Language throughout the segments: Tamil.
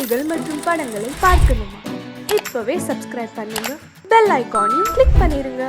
செய்திகள் மற்றும் படங்களை பார்க்கணுமா? இப்பவே சப்ஸ்கிரைப் பண்ணுங்க, பெல் ஐகானையும் கிளிக் பண்ணிருங்க.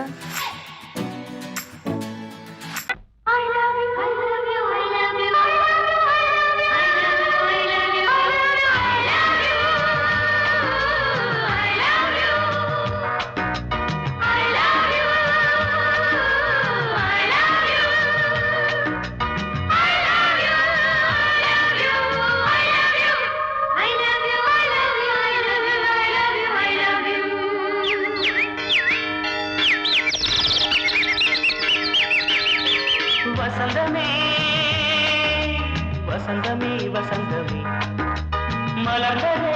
வசந்தமே வசந்தமே வசந்தமே மலர்ந்ததே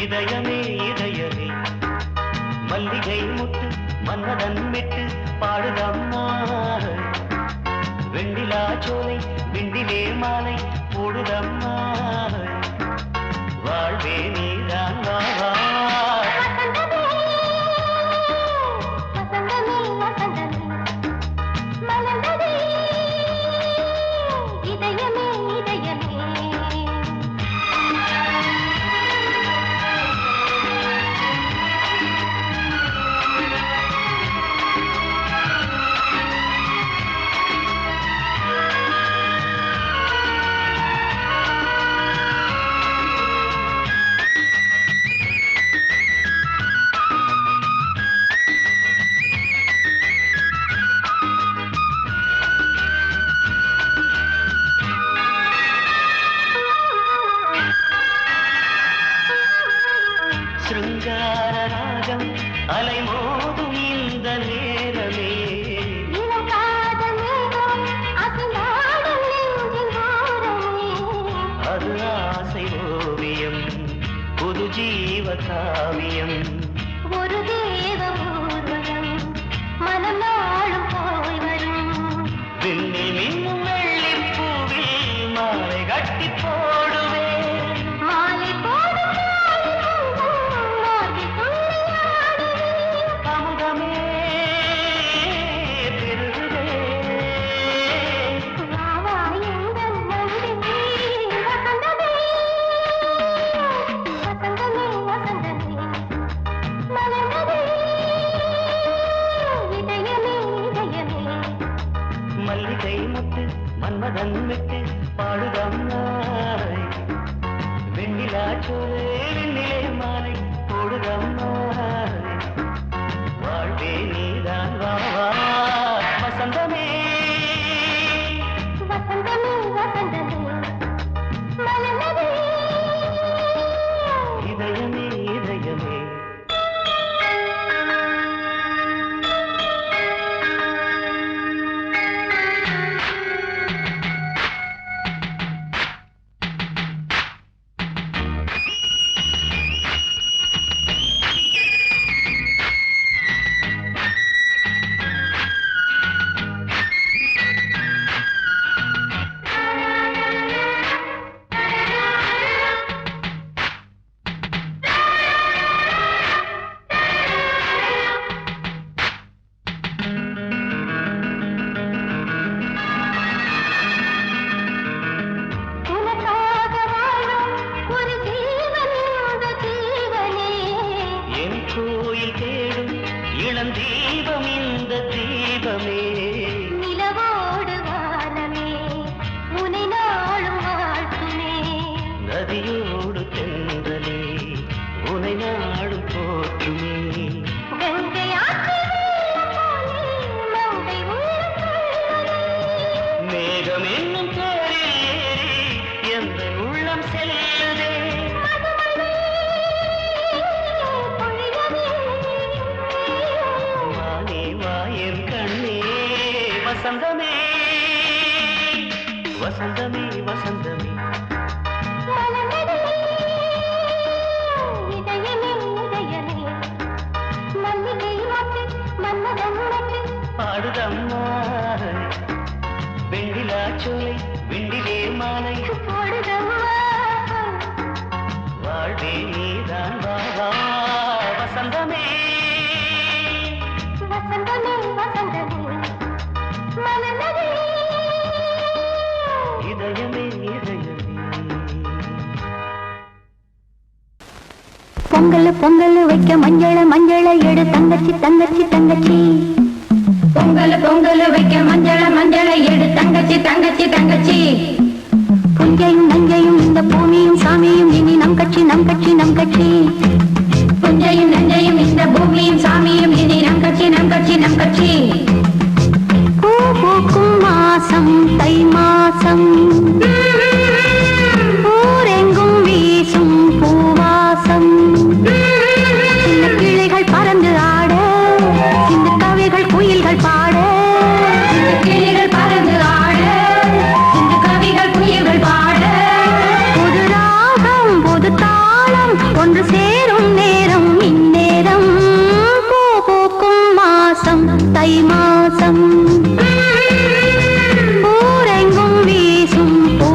இதயமே இதயமே மல்லிகை முட்டு மன்னதன் மெட்டு பாடுதம்மா வெண்ணிலா சோலை விண்டிலே மாலை போடுதம்மா வாழ்வே நீதான் வா வா சிருங்காரராகம் அலைமோதும் இந்த நேரமே அது ஆசை ஓவியம் புது ஜீவ காவியம் ஒரு தேவ ஊர்வலம் மனம் நாளும் போய் வரும் விண்ணில் மின்னும் வெள்ளி பூவில் மாலை கட்டி போடுவேன் மாலை போடும் அமுதமே பெருகுதே மல்லிகை முட்டு மன்மதன் விட்டு பாடுதம்மாய் வெண்ணிலா சோலை வெண்ணிலே மாலை போடுதம்மாய் வாழ்வே நீதான் வா வா வசந்தமே வசந்தமே வசந்தமே மலர்ந்ததே இதயமே இதயமே உனக்காக வாழும் ஒரு ஜீவன் இந்த ஜீவனே என் கோயில் தேடும் இளம் தீபம் இந்த தீபமே நிலவோடு வானமே உனை நாளும் வாழ்த்துமே நதியோடு தென்றலே உனை நாடும் போற்றுமே கங்கை ஆற்று வெள்ளம் போலே மங்கை உள்ளம் கொள்ளுதே. மேகம் என்னும் தேரில் ஏறி எந்த உள்ளம் செல்லுதே மதுமழை பொழியவே. வானே வாயன் கண்ணே வசந்தமே வசந்தமே வசந்தமே மலர்ந்ததே இதயமே இதயமே மல்லிகை மொட்டு மன்மதன் மொட்டு பாடுதம்மா வெண்ணிலா சோலை விண்டிலே மாலை போடுதம்மா வாழ்வே நீதான் வா வா வசந்தமே வசந்தமே வசந்தமே மலர்ந்ததே இதயமே இதயமே பொங்கல் பொங்கல் வைக்க மஞ்சள எடு தங்கச்சி தங்கச்சி தங்கச்சி பொங்கல் பொங்கல் வைக்க மஞ்சள எடு தங்கச்சி தங்கச்சி தங்கச்சி புஞ்சையும் நஞ்சையும் இந்த பூமியும் சாமியும் இனி நம் கட்சி நம் கட்சி நம் கட்சி புஞ்சையும் நஞ்சையும் இந்த பூமியும் சாமியும் இனி நம் கட்சி நம் கட்சி நம் கட்சி பூ பூக்கும் மாசம் தை மாசம் ஊரெங்கும் வீசும் பூவாசம் சின்ன கிளிகள் பறந்து ஆட சின்ன கவிகள் குயில்கள் பாட சின்ன கிளிகள் பறந்து ஆட சின்ன கவிகள் குயில்கள் பாட புது ராகம் புது தாளம் ஒன்று சேரும் நேரம் இந்நேரம் பூ பூக்கும் மாசம் தை மாசம் ஊரெங்கும் வீசும் பூ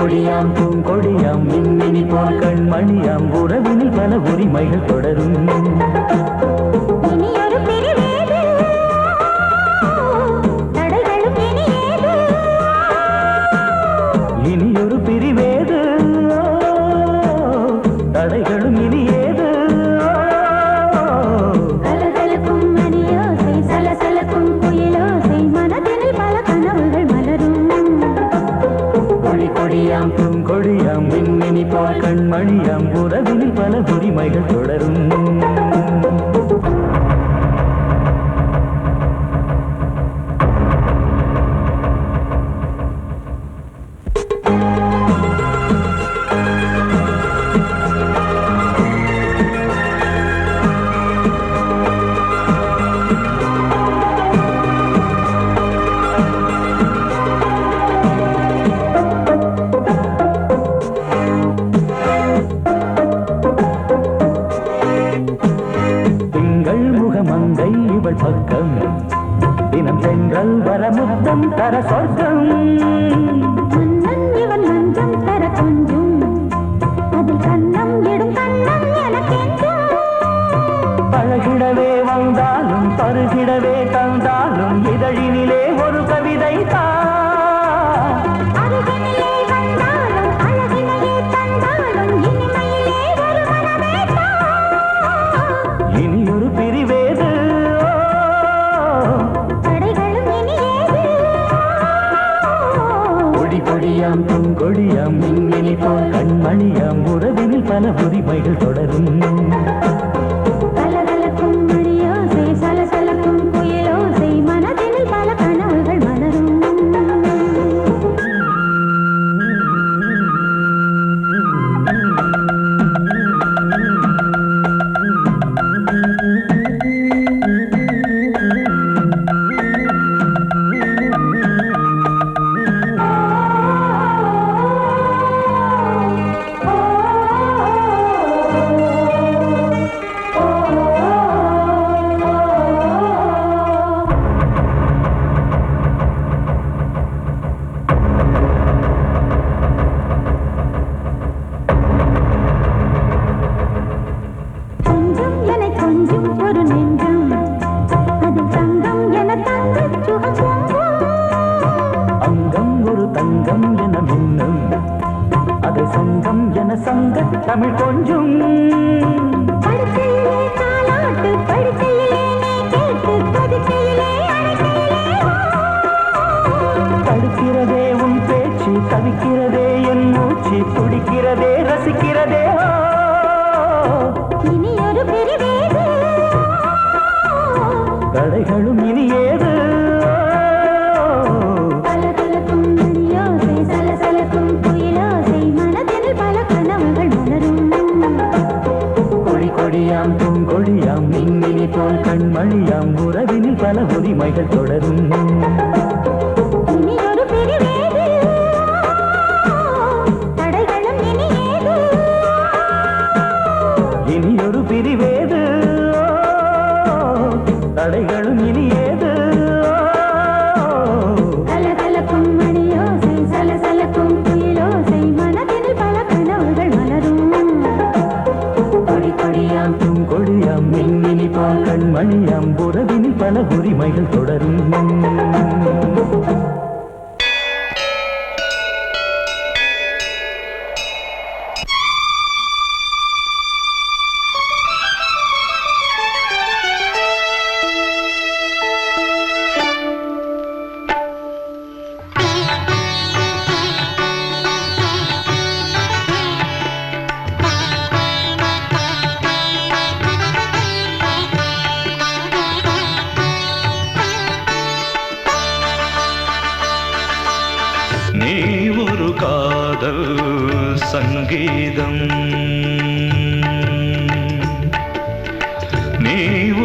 கொடியாம் பூங்கொடியாம் மின்மினி போல் கண்மணியாம் உறவினில் பல உரிமைகள் தொடரும். இனியொரு பிரிவேது தடைகளும் இனியேது. இனியொரு பிரிவேது தடைகளும் இனியேது. கலகலக்கும் மணியோசை சலசலக்கும் குயிலோசை மனதினில் பல கனவுகள் மலரும். கொடி கொடியாம் பூங்கொடியாம் மின்மினி போல் கண்மணியாம் உறவினில் பல உரிமைகள் தொடரும். மங்கை இவள் பக்கம் தினம் சென்றல் வரமுத்தம் தர சொர்க்கம். மன்னன் இவன் மஞ்சம் தர கொஞ்சம் அதில் கண்ணம் இடும் கண்ணம் எனக்கென்றும். பழகிடவே வந்தாலும் பருகிடவே தந்தாலும் இதழினிலே ஒரு கவிதை அருகினிலே வந்தாலும் அழகினையே தந்தாலும் இனிமையிலே ஒரு மனமே இனியொரு பிரிவேது தடைகளும் இனியேது. கொடி கொடியாம் பூங்கொடியாம் மின்மினி போல் கண்மணியாம் உறவினில் பல உரிமைகள் தொடரும். கலகலக்கும் மணியோசை சலசலக்கும் குயிலோசை மனதினில் பல கனவுகள் மலரும். கொஞ்சம் என கொஞ்சம் ஒரு நெஞ்சம் அதில் தங்கம் என தங்கச் சுகம் பொங்கும். அங்கம் ஒரு தங்கம் என மின்னும் அதை சங்கம் என சங்க தமிழ் கொஞ்சும். படுக்கையிலே தாலாட்டு படுக்கையிலே நீ கேட்டு கொதிக்கையிலே அணைக்கையிலே தடுக்கிறதே உன் பேச்சு தவிக்கிறதே என் மூச்சு துடிக்கிறதே ரசிக்கிறதே. இனியொரு பிரிவேது தடைகளும் இனியேது. கலகலக்கும் மணியோசை சலசலக்கும் குயிலோசை மனதினில் பல கனவுகள் மலரும். கொடி கொடியாம் பூங்கொடியாம் மின்மினி போல் கண்மணியாம் உறவினில் பல உரிமைகள் தொடரும். இனியொரு பிரிவேது தடைகளும் இனியேது. இனியொரு பிரிவேது தடைகளும் இனியேது. கலகலக்கும் மணியோசை சலசலக்கும் குயிலோசை மனதினில் பல கனவுகள் மலரும். கொடி கொடியாம் பூங்கொடியாம் மின்மினி போல் கண்மணியாம் உறவினில் பல உரிமைகள் தொடரும். நீ ஒரு காதல் சங்கீதம், நீ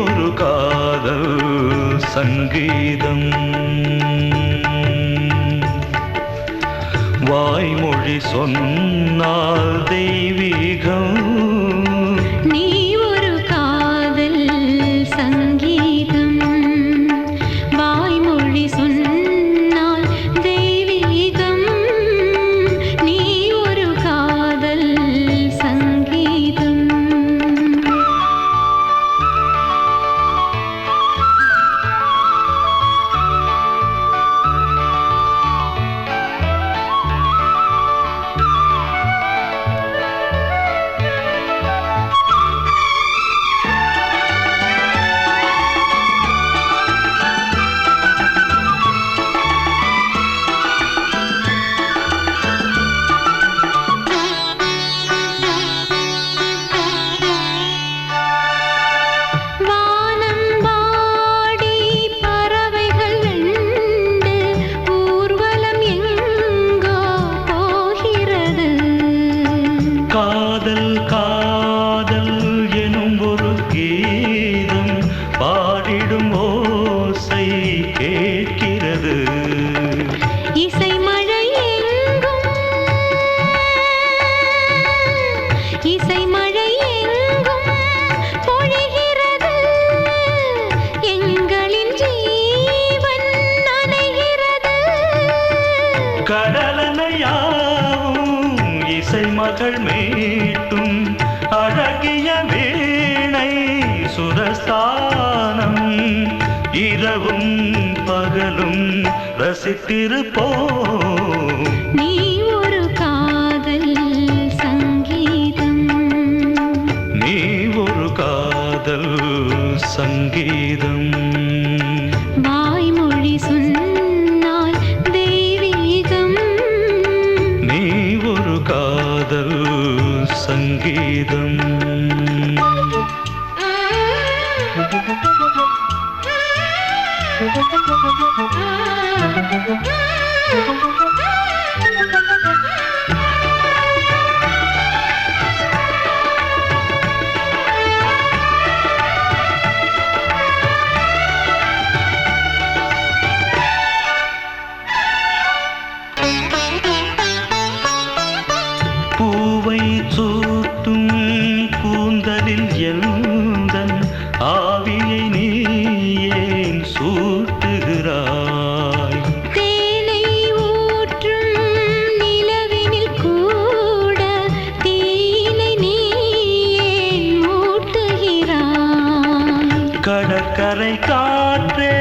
ஒரு காதல் சங்கீதம். வாய்மொழி சொன்னால் தெய்வீகம். நீ ஒரு காதல் சங்கீதம், வாய்மொழி சொன்னால் தெய்வீகம். நீ கடலனையாவும் இசை மகள் மீட்டும் அழகிய வீணை சுரஸ்தானம் இரவும் பகலும் ரசித்திருப்போம். நீ ஒரு காதல் சங்கீதம், நீ ஒரு காதல் சங்கீதம். வாய்மொழி சொன்னால் தெய்வீகம், நீ ஒரு காதல் சங்கீதம். பூவை சூட்டும் கூந்தலில் எந்தன் ஆவியை நீ ஏன் சூட்டுகிறாய்? தேனை ஊற்றும் நிலவினில் கூட தீனை நீ ஏன் மூட்டுகிறாய்? கடற்கரை காற்றே,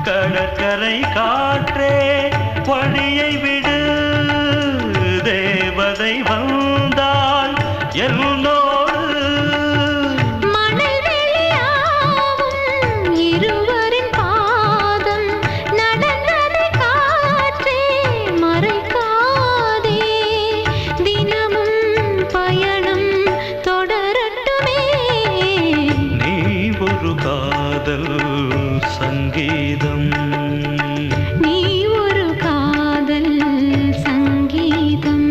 கடற்கரை காற்றே வழியை விடு, தேவதை வந்தால் என்னோடு. மணல் வெளியாகும் இருவரின் பாதம் நடந்ததை காற்றே மறைக்காதே, தினமும் பயணம் தொடரட்டுமே. நீ ஒரு காதல் சங்கீதம், நீ ஒரு காதல் சங்கீதம்,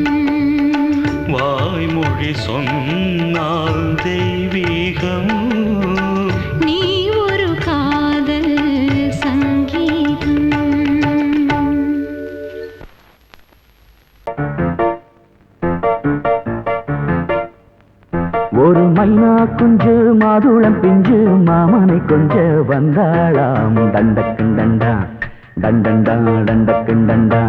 வாய்மொழி சொன்னால் தெய்வீகம். நீ ஒரு காதல் சங்கீதம். ஒரு மைனா குஞ்சு மாதுளம் பிஞ்சு மாமனை கொஞ்ச வந்தாளாம். தண்டக்குண்டண்டா டண்டண்டா டண்டக்குண்டண்டா.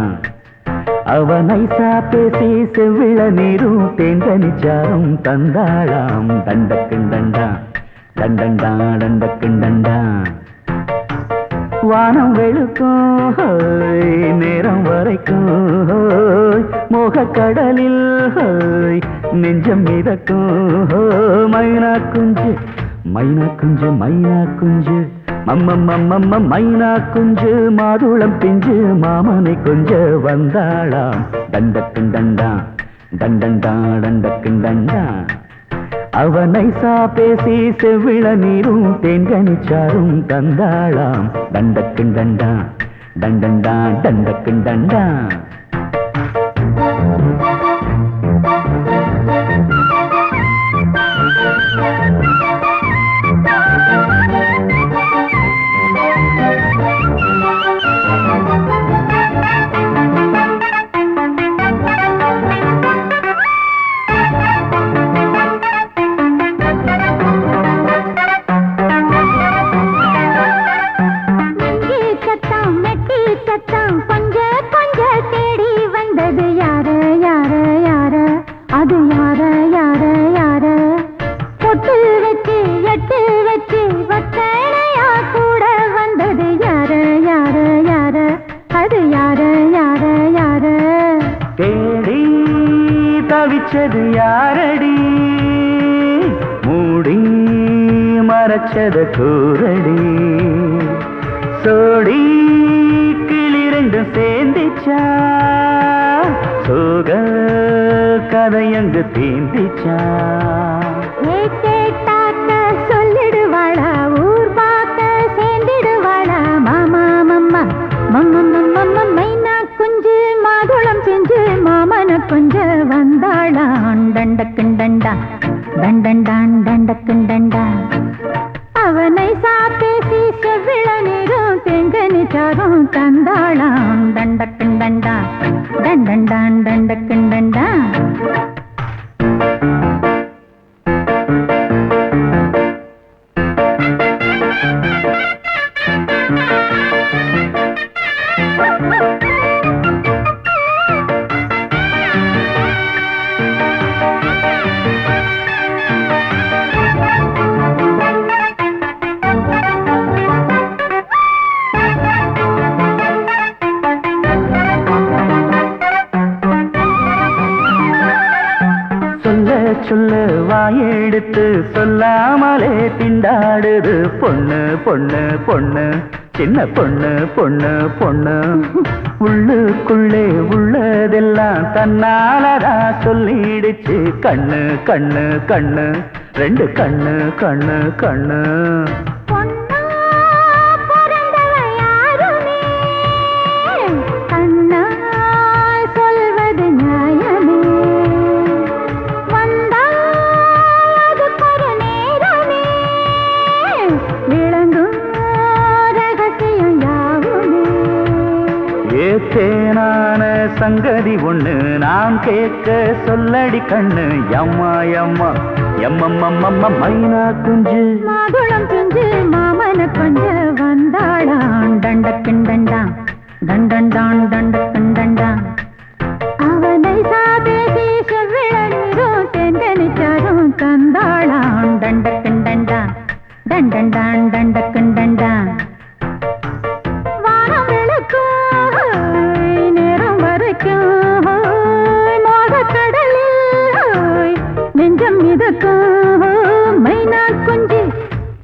அவ நைசா பேசி செவ்விள நீரும் தேங்கனிச்சாரும் தந்தாளாம். தண்டக்குண்டண்டா டண்டண்டா டண்டக்குண்டண்டா. வானம் வெளுக்கும் ஹோய், நேரம் வரைக்கும் ஹோய், மோகக்கடலில் ஹோய், நெஞ்சம் மிதக்கும் ஹோய். மைனா குஞ்சு மைனா குஞ்சு மைனா குஞ்சு மம்மம்மம்மம்ம மைனா குஞ்சு மாதுளம் பிஞ்சு மாமனை கொஞ்ச வந்தாளாம். தண்டக்குண்டண்டா டண்டண்டா டண்டக்குண்டண்டா. அவனை பேசி செவ்விள நீரும் தேன்கனிச்சாரும் தந்தாளாம். தண்டக்குண்டண்டா டண்டண்டா டண்டக்குண்டண்டா. தவிச்சது யாரடி மூடி மறைச்சத கூரடி சோடி கிளி ரெண்டும் சேர்ந்திச்சா சோக கதையங்கு தீந்திச்சா சொல்லிடுவாளா ஊர் பார்க்க சேர்ந்திடுவாளா மாமா மம்மா மம்ம மைனா குஞ்சு மாதுளம் செஞ்சு மாமன கொஞ்ச வந்தாளான் தண்டக்குண்டண்டா தண்டண்டான் தண்டக்குண்டண்டா அவனை சாப்பேசி செவ்விள நீரும் செங்கனி சாரும் தந்தாளான் தண்டக்குண்டண்டா தண்டண்டான் தண்டக்குண்டண்டா சொல்ல வாயெடுத்து சொல்லாமலே திண்டாடுது பொண்ணு பொண்ணு பொண்ணு சின்ன பொண்ணு பொண்ணு பொண்ணு உள்ளுக்குள்ளே உள்ளதெல்லாம் தன்னாலதா சொல்லிடுச்சு கண்ணு கண்ணு கண்ணு ரெண்டு கண்ணு கண்ணு கண்ணு தேனான சங்கதி ஒண்ணு நான் கேட்க சொல்லடி கண்ணு எம்மா எம்மா எம்மம்மம்மம்ம மைனா குஞ்சு மாதுளம் குஞ்சு மாமன கொஞ்ச வந்தாளான் தண்டக்கிண்டண்டான் தண்டண்டான் தண்டக்கிண்டண்டான் அவனை சாதேசி செவ்விழநீரும் தென்கனிச்சாரும் தந்தாளான் தண்டக்கிண்டண்டான் தண்டண்டான் தண்டக்கிண்டண்டான்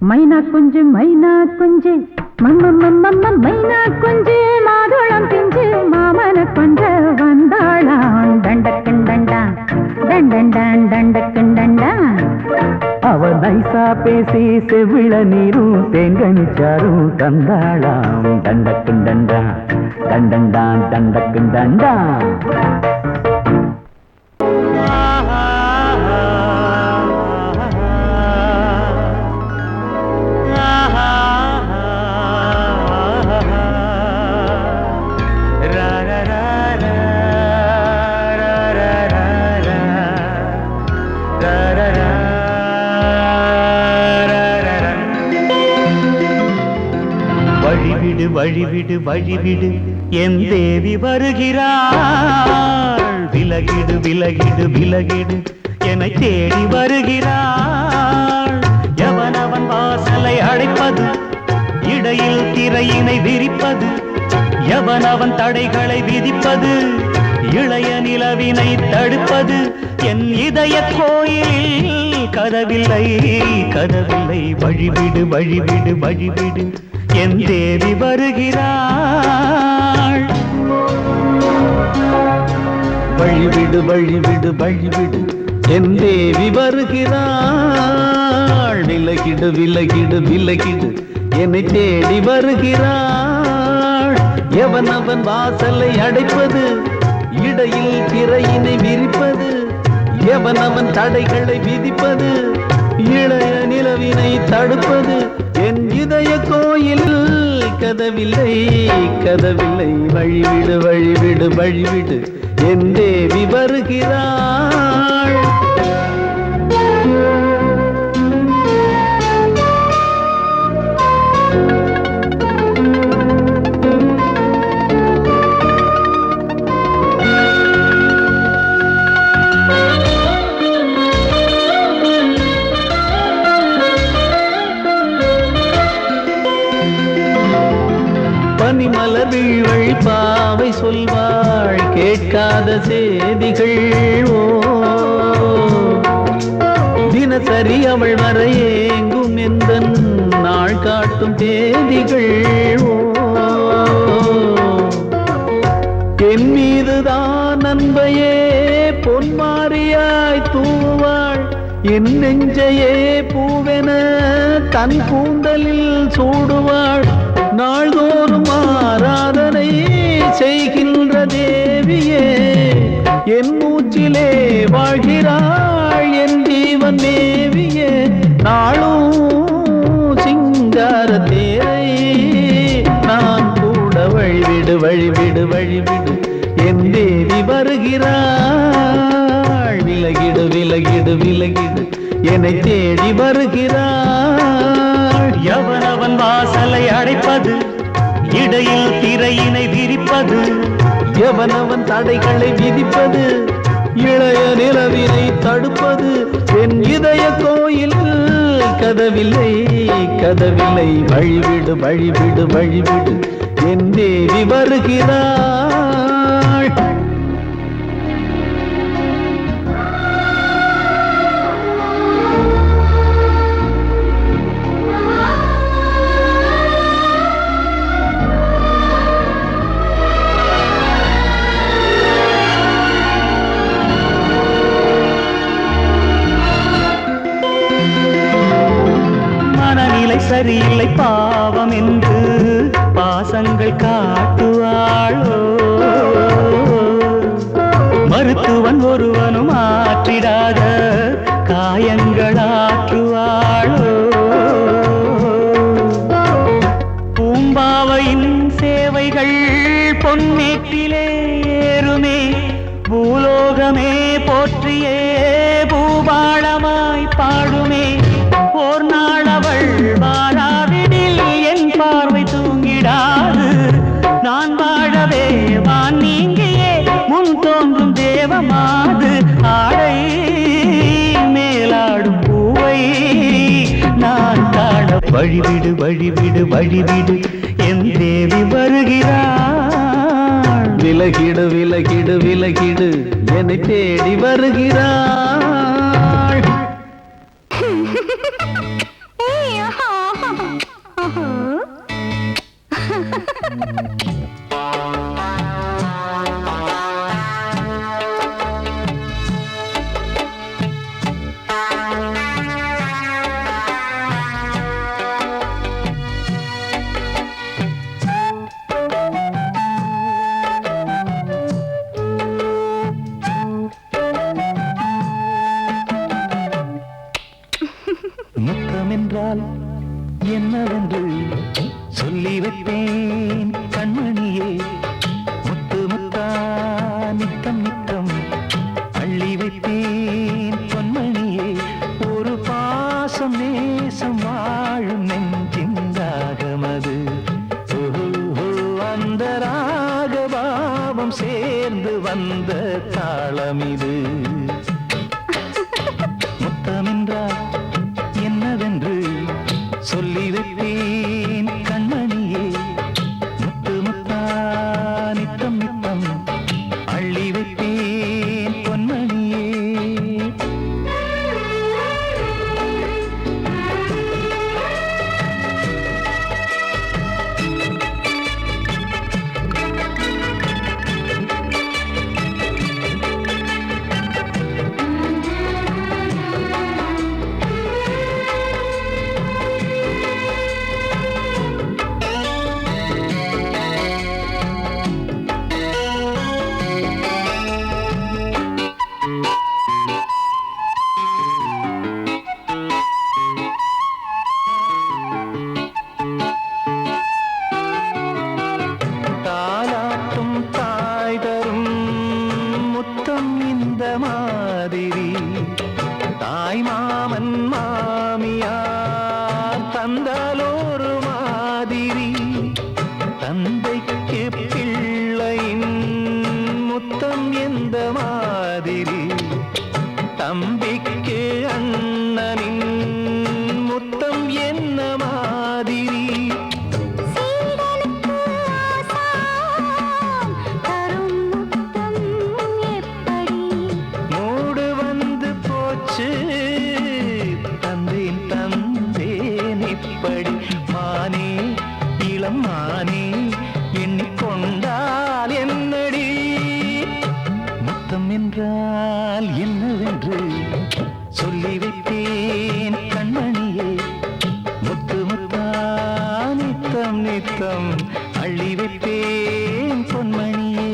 மைனா குஞ்சு மைனா குஞ்சு மம்மம்மம்மம்ம மைனா குஞ்சு மாதுளம் பிஞ்சு மாமன கொஞ்ச வந்தாளான் தண்டக்கிண்டண்டான் தண்டண்டான் தண்டக்கிண்டண்டான் அவ நைசா பேசி செவ்விள நீரும் தேங்கனிச்சாரும் தந்தாளாம் தண்டக்கிண்டண்டான் தண்டண்டான் தண்டக்கிண்டண்டான் வழிவிடு வழிவிடு என் தேவி வருகிறாள் விலகிடு விலகிடு விலகிடு என்னை தேடி வருகிறாள் எவனவன் வாசலை அடைப்பது இடையில் திரையினை விரிப்பது எவனவன் தடைகளை விதிப்பது இளைய நிலவினை தடுப்பது என் இதய கோயிலில் கதவில்லை கதவில்லை வழிவிடு வழிவிடு வழிவிடு என் தேவி வருகிறாள் வழிவிடு வழிவிடு வழிவிடு என் தேவி வருகிறாள் விலகிடு விலகிடு விலகிடு என்னை தேடி வருகிறாள் எவனவன் வாசலை அடைப்பது இடையில் திரையினை விரிப்பது எவனவன் தடைகளை விதிப்பது இளைய நிலவினை தடுப்பது என் இதய கோயில் கதவில்லை கதவில்லை வழிவிடு வழிவிடு வழிவிடு என் தேவி வருகிறாள் பனிமலர் வீழ்வழி பாவை சொல்வாள் கேட்காத செய்திகள் ஓ தினசரி அவள் வர ஏங்கும் எந்த நாள் காட்டும் தேதிகள் ஓ என் மீதுதான் அன்பையே பொன்மாரியாய் தூவாள் என் நெஞ்சையே பூவென தன் கூந்தலில் சூடுவாள் நாள்தோறும் ஆராதனை செய்கின்ற தேவியே என் மூச்சிலே வாழ்கிறாள் என் ஜீவன் தேவியே நாளும் சிங்கார தேரை நான் கூட வழிவிடு வழிவிடு வழிவிடு என் தேவி வருகிறாள் விலகிடு விலகிடு விலகிடு என்னை தேடி வருகிறாள் எவனவன் வாசலை அடைப்பது இடையில் திரையினை விரிப்பது எவனவன் தடைகளை விதிப்பது இளைய நிலவினை தடுப்பது என் இதய கோயில் கதவில்லை கதவில்லை வழிவிடு வழிவிடு வழிவிடு என் தேவி வருகிறாள். மனநிலை சரியில்லை பாவம் என்று பாசங்கள் காட்டுவாளோ மருத்துவன் ஒருவனும் ஆற்றிடாத காயங்களாற்றுவாளோ பூம்பாவையின் சேவைகள் பொன்னேட்டிலே ஏறுமே பூலோகமே போற்றியே பூபாளமாய் பாடுமே ஓர் நாள் அவள் வாராவிடில் என் பார்வை தூங்கிடாது நான் வாழவே வான் நீங்கியே முன் தோன்றும் தேவமாது ஆடை மேலாடும் பூவை நான் காண வழிவிடு வழிவிடு வழிவிடு என் தேவி வருகிறாள். விலகிடு விலகிடு விலகிடு என்னை தேடி வருகிறாள். முத்தமென்றால் என்னவென்று சொல்லி வைப்பேன் கண்மணியே முத்து முத்தா நித்தம் நித்தம் அள்ளி வைப்பேன் பொன்மணியே ஒரு பாசம் நேசம் வாழும் நெஞ்சின் ராகமது அந்த ராகபாவம் சேர்ந்து வந்த தாளமிது முத்தமென்றால் என்னவென்று சொல்லி வைப்பேன் கண்மணியே முத்து முத்தா நித்தம் நித்தம் அள்ளி வைப்பேன் பொன்மணியே தாலாட்டும் தாய் தரும் முத்தம் இந்த மாதிரி தாய் மாமன் மாமியார் தந்தாலோரு மாதிரி தந்தைக்கு பிள்ளையின் முத்தம் எந்த மாதிரி தம்பிக்கு அண்ணனின் முத்தம் என்ன மாதிரி மூடு வந்து போச்சு தந்தேன் தந்தேன் இப்படி மானே இளம் மானே எண்ணிக்கொண்டால் என்னடி முத்தம் என்றால் என்னவென்று சொல்லி வைத்தேன் கண்மணியே முத்து முத்தா நித்தம் நித்தம் அள்ளி வைப்பேன் பொன்மணியே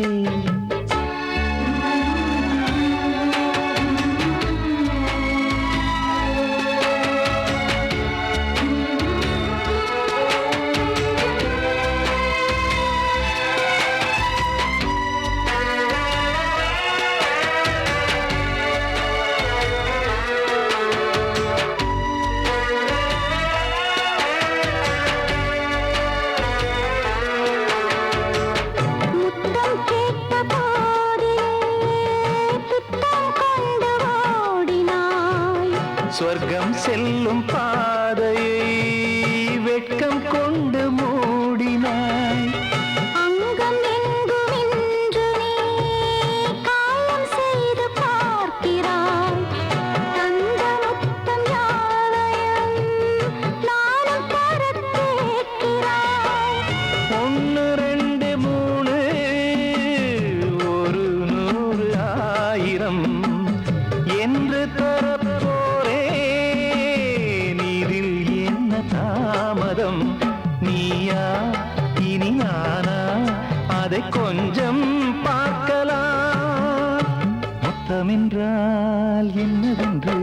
சொர்க்கம் செல்லும் பாதையை வெட்கம் கொண்டு மூடினாய். அங்கம் எங்கும் இன்று நீ காயம் செய்து பார்க்கிறாய். தந்த முத்தம் யாவையும் நானும் தர கேட்கிறாய். 1 2 3 ஒரு 100 1000 என்று தரப்போரே. நீரில் என்ன தாமதம்? நீயா இனி நானா? அதை கொஞ்சம் பார்க்கலாம். முத்தமென்றால் என்னவென்று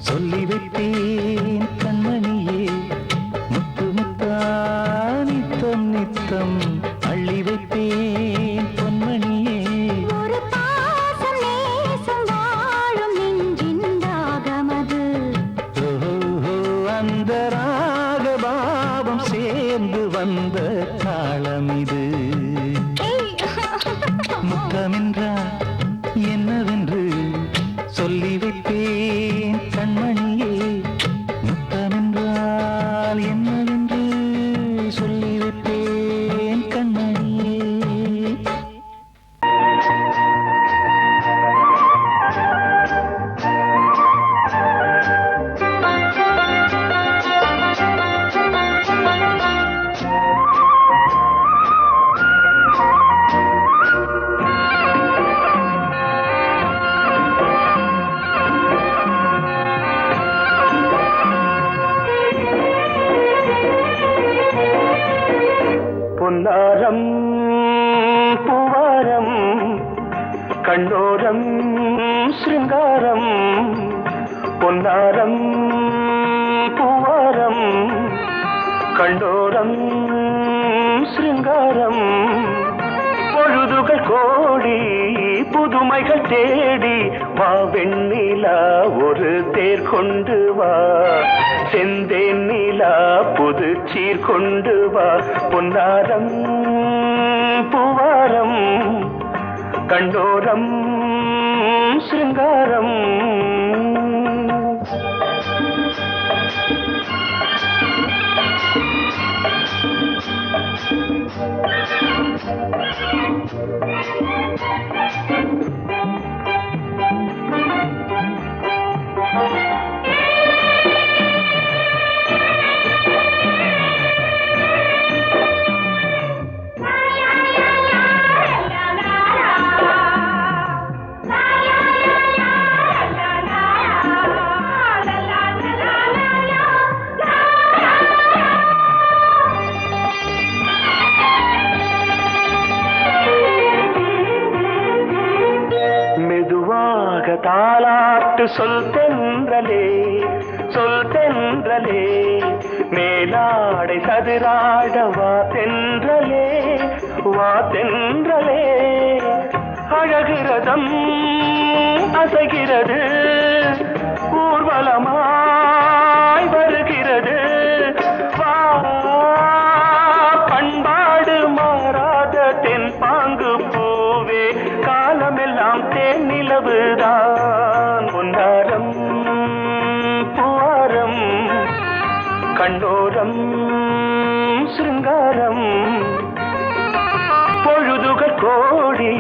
சொல்லி வைத்தேன் கண்மணியே. முத்து முத்தா நித்தம் நித்தம் அள்ளி வைப்பேன் பொன்மணியே. ஒரு பாசம் நேசம் வாழும் நெஞ்சின் ராகமது. ஓஹோ, அந்த ராகபாவம் சேர்ந்து வந்த தாளம் இது. முத்தமென்றால் என்னவென்று சொல்லி வைப்பேன் கண்மணியே. முத்தமென்றால் என்னவென்று சொல்லி வைப்பேன் கண்மணியே. பொன்னாரம் பூவாரம் கண்ணோரம் சிருங்காரம். பொன்னாரம் பூவாரம் கண்ணோரம் சிருங்காரம். பொழுதுகள் கோடி புதுமைகள் தேடி வா வெண்ணிலா ஒரு தேர் கொண்டு வா. செந்தேன் நிலா புது சீர் கொண்டு வா. பொன்னாரம் பூவாரம் கண்டோரம் சிருங்காரம். தாலாட்டு சொல் தென்றலே சொல் தென்றலே. மேலாடை சதுராட வா தென்றலே வா தென்றலே. அழகிறதம் அசைகிறது ஊர்வலமாய் வருகிறது. வா பண்பாடு மாறாத தென் பாங்கு பூவே. காலமெல்லாம் தேன் நிலவுதான். பொன்னாரம் பூவாரம் கண்ணோரம் சிருங்காரம். பொழுதுகள் கோடி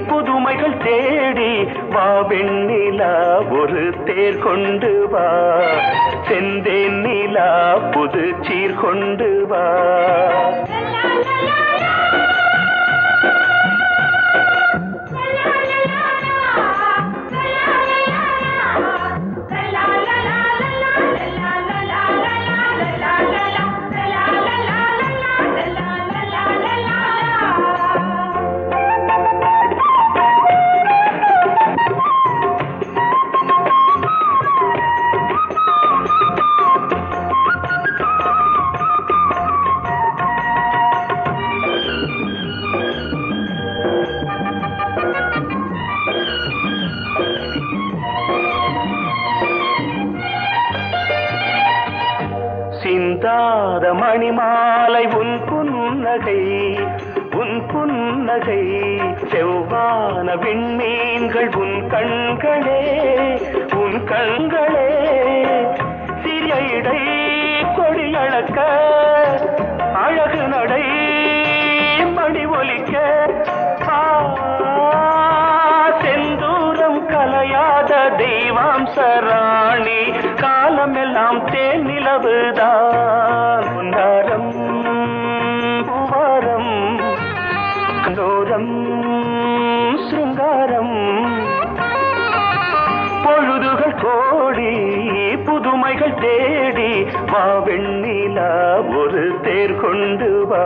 புதுமைகள் தேடி வா வெண்ணிலா ஒரு தேர் கொண்டு வா. செந்தேன் நிலா புது சீர் கொண்டு வா. சிந்தாத மணிமாலை உன் புன்னகை உன் புன்னகை. செவ்வான விண்மீன்கள் உன் கண்களே உன் உன் கண்களே சிறிய இடை கொடியளக்க அழகு நடை மணி ஒலிக்க செந்தூரம் கலையாத தெய்வாம்சராணி காலமெல்லாம் தேன் நிலவுதான் உன்னாரம் பூவாரம் கண்டோரம் சிருங்காரம் பொழுதுகள் கோடி புதுமைகள் தேடி வா வெண்ணிலா ஒரு தேர் கொண்டு வா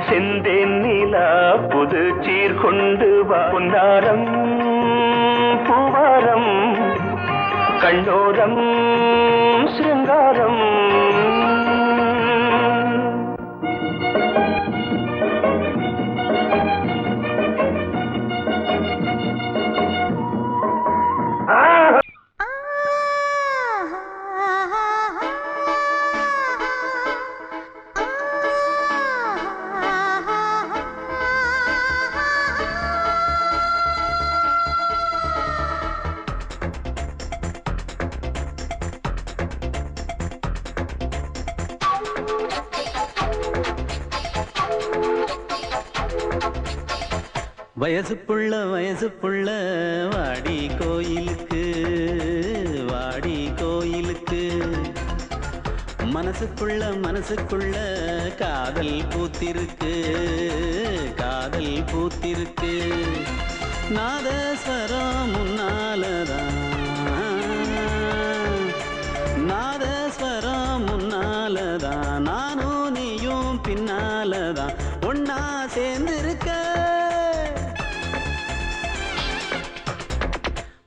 செந்தேன் நிலா புது சீர் கொண்டு வா பொன்னாரம் பூவாரம் கண்டோரம் சிருங்காரம் வயசு புள்ள வாடி கோயிலுக்கு மனசுக்குள்ள காதல் பூத்திருக்கு நாதஸ்வரம் முன்னாலதான் நானும் நீயும் பின்னாலதான் ஒன்னா சேர்ந்திருக்க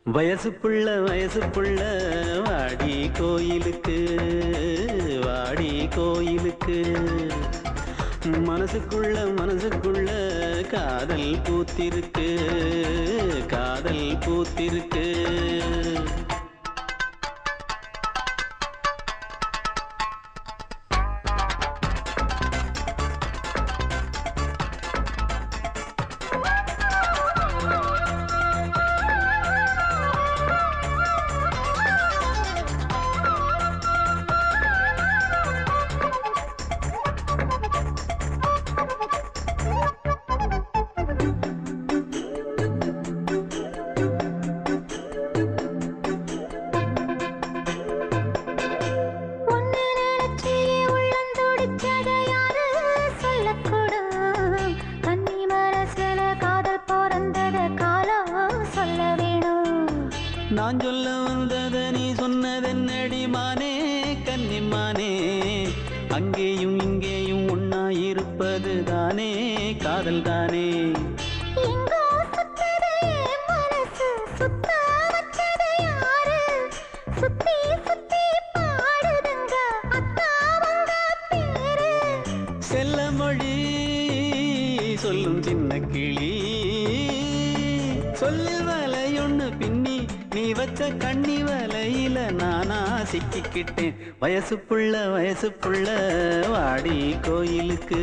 வயசு புள்ள வாடி கோயிலுக்கு மனசுக்குள்ள காதல் பூத்திருக்கு நான் சொல்ல வந்தத நீ சொன்னதென்னடி மானே கன்னிமானே அங்கேயும் இங்கேயும் ஒன்னா இருப்பது தானே காதல் தானே செல்ல மொழி சொல்லும் சின்ன கிளி சொல்லில் வலையொன்னு பின்னி நீ வச்ச கண்ணி வலையில நானா சிக்கிக்கிட்டேன் வயசு புள்ள வாடி கோயிலுக்கு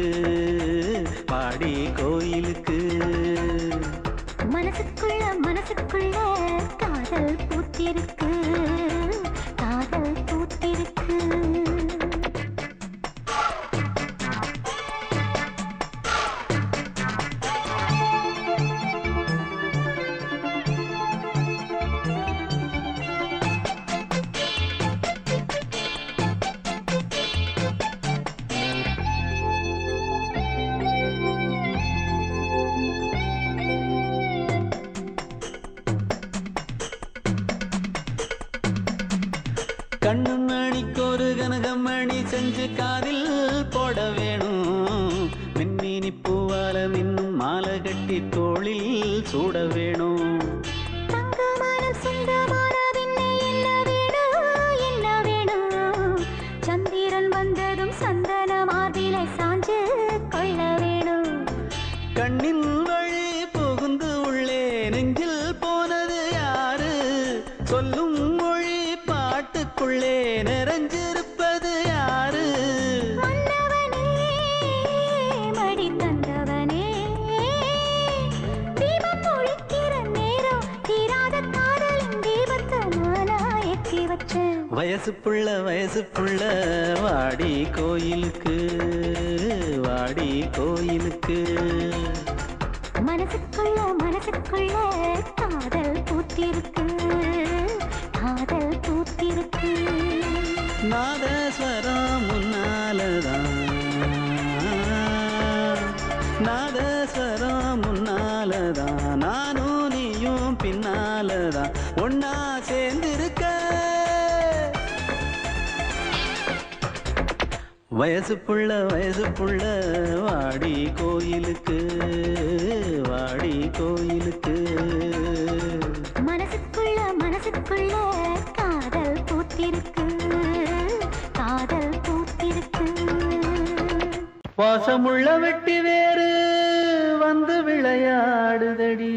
மனசுக்குள்ள காதல் பூத்திருக்கு கண்ணு மணிக்கொரு கனகமணி செஞ்சு காதில் போட வேணும் மின்மினி பூவால மின்னும் மாலை கட்டி தோளில் சூட வேணும் சந்திரன் வந்ததும் சந்தன மார்பிலை சாஞ்சு கொள்ள வேணும் கண்ணின் வழி புகுந்து உள்ளே நெஞ்சில் போனது யாரு சொல்லும் மொழி பாட்டுக்குள்ளே நிறைஞ்சிருப்பது யாரு மன்னவனே மடி தந்தவனே தீபம் ஒழிக்கிற நேரம் தீராத காதலின் தீபத்தை நானா வயசு புள்ள வாடி கோயிலுக்கு வாடி கோயிலுக்கு. மனசுக்குள்ள காதல் பூத்திருக்கு காதல் பூத்திருக்கு. நாதஸ்வரம் முன்னாலதான் நாதஸ்வரம் முன்னாலதான் நானும் நீயும் பின்னாலதான் ஒன்னா சேர்ந்திருக்க. வயசு புள்ள வாடி கோயிலுக்கு வாடி கோயிலுக்கு. மனசுக்குள்ள காதல் பூத்திருக்கு காதல் பூத்திருக்கு. வாசமுள்ள வெட்டி வேறு வந்து விளையாடுதடி,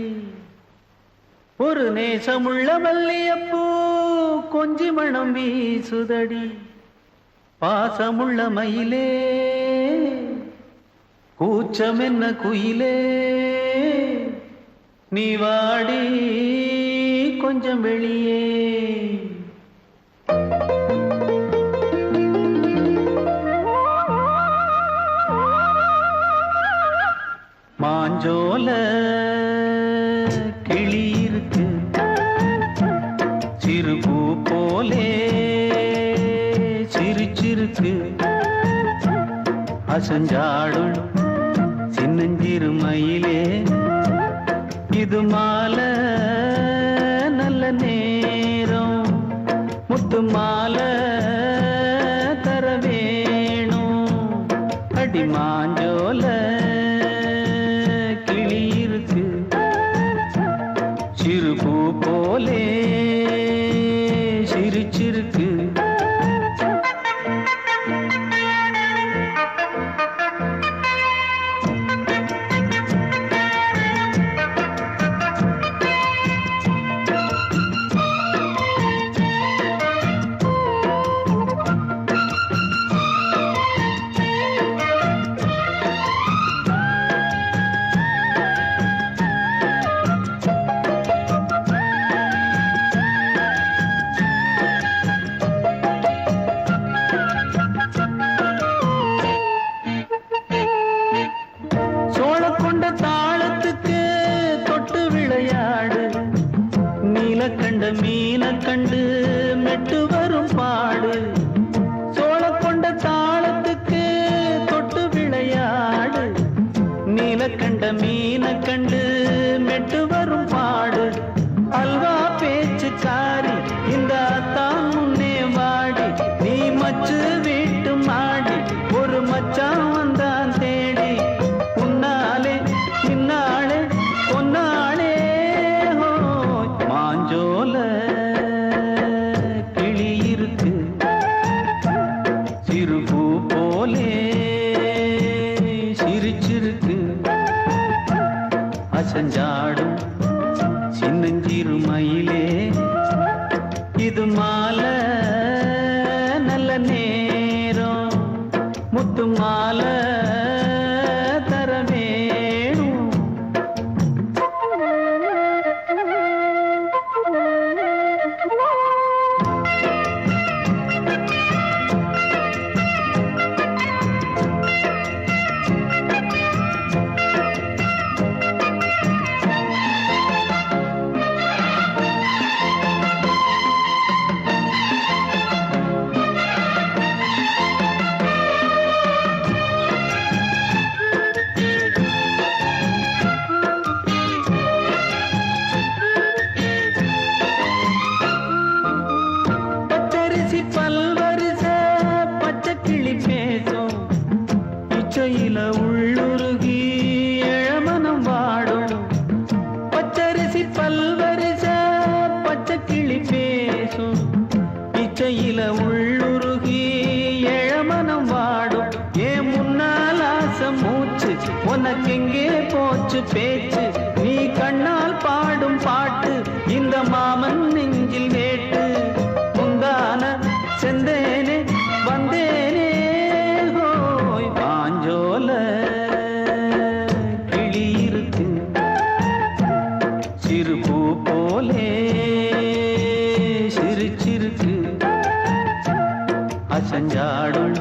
ஒரு நேசமுள்ள மல்லியப்பூ கொஞ்சி மணம் வீசுதடி. பாசமுள்ள மயிலே கூச்சம் என்ன குயிலே, நீ வாடி கொஞ்சம் வெளியே. மாஞ்சோல கிளி இருக்கு சிறுபூ போலே சிரிச்சிருக்கு, அசஞ்சாடும் சின்னஞ்சிறு மயிலே. இது மாலை நல்ல நேரம், முத்து மாலை தர வேணும். அடி மாஞ்சோல கிளி இருக்கு சிறுபூ போலே சிரிச்சிருக்கு. மீன கண்டு மெட்டு வரும் பாடு, சோழ கொண்ட தாளத்துக்கு தொட்டு விளையாடு. நீலக்கண்ட மீன கண்டு மெட்டு வரும் பாடு, அல்வா பேச்சுக்காரி இந்த தான் முன்னே வாடி. நீ மச்சு வீட்டு மாடி ஒரு மச்சான் வந்தான் தேடி, உன்னாலே இன்னாலே பொன்னாளே. மாஞ்சோல கிளி இருக்கு சிறுபூ போலே சிரிச்சிருக்கு, அசஞ்சாடும் சின்னஞ்சிறு மயிலே. இது மாலை நல்ல நேரம், முத்து மாலை தர வேணும். பச்சரிசி பல்வரிச பச்சை கிளி பேசும், இச்சையில உள்ளுருகி இளமனம் வாடும். பச்சரிசி பல்வரிச பச்சை கிளி பேசும், இச்சையில உள்ளுருகி இளமனம் வாடும். ஏன் முன்னால் ஆசை மூச்சு உனக்கெங்கே போச்சு பேச்சு, நீ கண்ணால் பாடும் பாட்டு இந்த மாமன் நெஞ்சில் வேட்டு. முந்தான செந்தேனே வந்தேனே ஹோய், பாஞ்சோல கிளி இருக்கு சிறுபூ போலே சிரிச்சிருக்கு, அசஞ்சாடும்